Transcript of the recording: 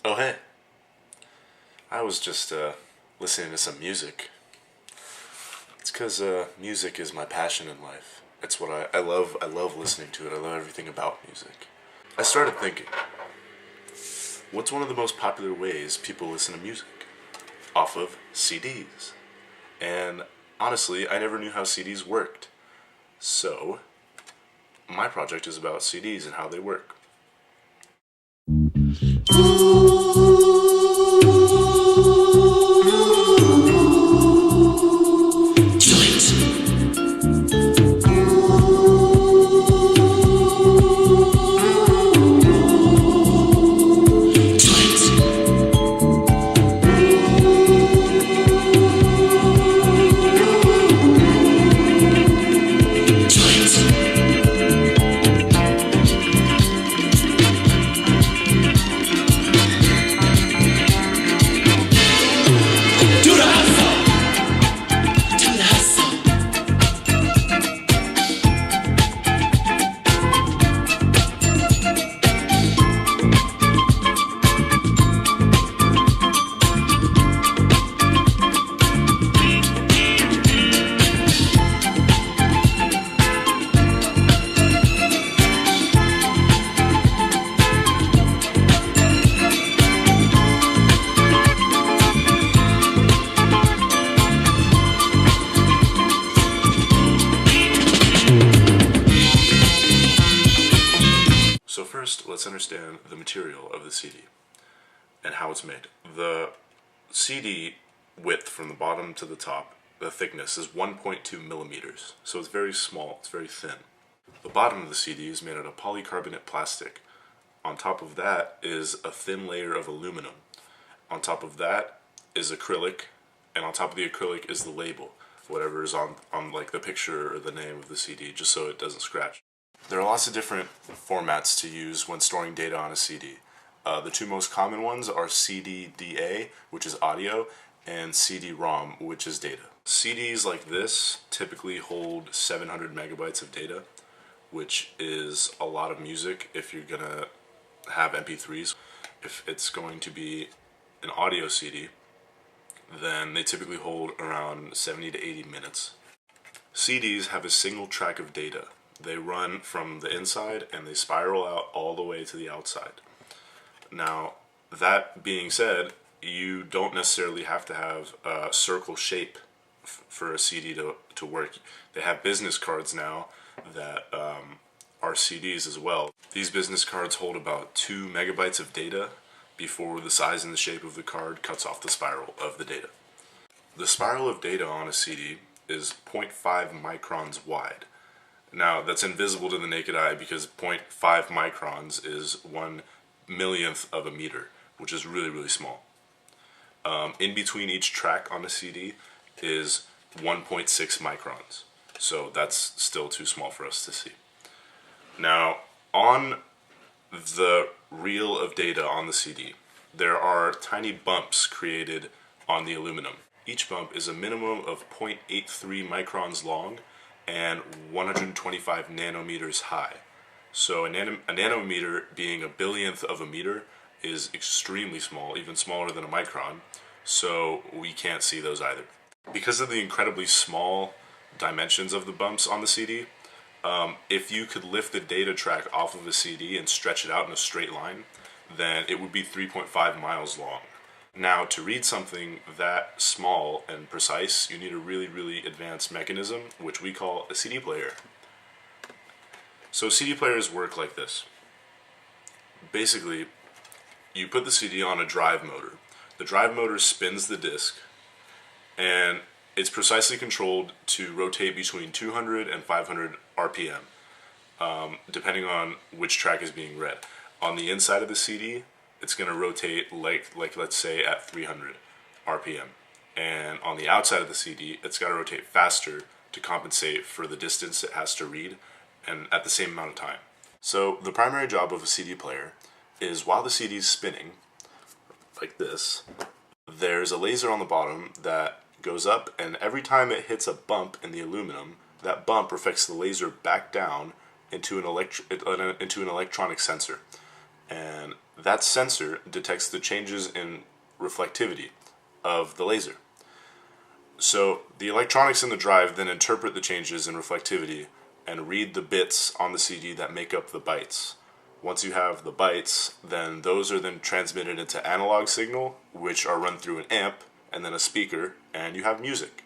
Oh, hey. I was just listening to some music. It's because music is my passion in life. It's what I love. I love listening to it. I love everything about music. I started thinking, what's one of the most popular ways people listen to music? Off of CDs. And honestly, I never knew how CDs worked. So, my project is about CDs and how they work. So first, let's understand the material of the CD and how it's made. The CD width from the bottom to the top, the thickness is 1.2 millimeters, so it's very small, it's very thin. The bottom of the CD is made out of polycarbonate plastic. On top of that is a thin layer of aluminum. On top of that is acrylic, and on top of the acrylic is the label, whatever is on like the picture or the name of the CD, just so it doesn't scratch. There are lots of different formats to use when storing data on a CD. The two most common ones are CD-DA, which is audio, and CD-ROM, which is data. CDs like this typically hold 700 megabytes of data, which is a lot of music if you're gonna have MP3s. If it's going to be an audio CD, then they typically hold around 70 to 80 minutes. CDs have a single track of data. They run from the inside and they spiral out all the way to the outside. Now, that being said, you don't necessarily have to have a circle shape for a CD to work. They have business cards now that are CDs as well. These business cards hold about 2 megabytes of data before the size and the shape of the card cuts off the spiral of the data. The spiral of data on a CD is 0.5 microns wide. Now, that's invisible to the naked eye because 0.5 microns is 1/1,000,000th of a meter, which is really, really small. In between each track on a CD is 1.6 microns, so that's still too small for us to see. Now, on the reel of data on the CD, there are tiny bumps created on the aluminum. Each bump is a minimum of 0.83 microns long and 125 nanometers high. So a nanometer being a billionth of a meter is extremely small, even smaller than a micron, so we can't see those either. Because of the incredibly small dimensions of the bumps on the CD, if you could lift the data track off of a CD and stretch it out in a straight line, then it would be 3.5 miles long. Now, to read something that small and precise, you need a really, really advanced mechanism, which we call a CD player. So CD players work like this. Basically, you put the CD on a drive motor. The drive motor spins the disc, and it's precisely controlled to rotate between 200 and 500 RPM, depending on which track is being read. On the inside of the CD, it's going to rotate like let's say at 300 RPM. And on the outside of the CD, it's got to rotate faster to compensate for the distance it has to read and at the same amount of time. So the primary job of a CD player is while the CD is spinning, like this, there's a laser on the bottom that goes up, and every time it hits a bump in the aluminum, that bump reflects the laser back down into an electronic sensor. And that sensor detects the changes in reflectivity of the laser. So the electronics in the drive then interpret the changes in reflectivity and read the bits on the CD that make up the bytes. Once you have the bytes, then those are then transmitted into analog signal, which are run through an amp and then a speaker, and you have music.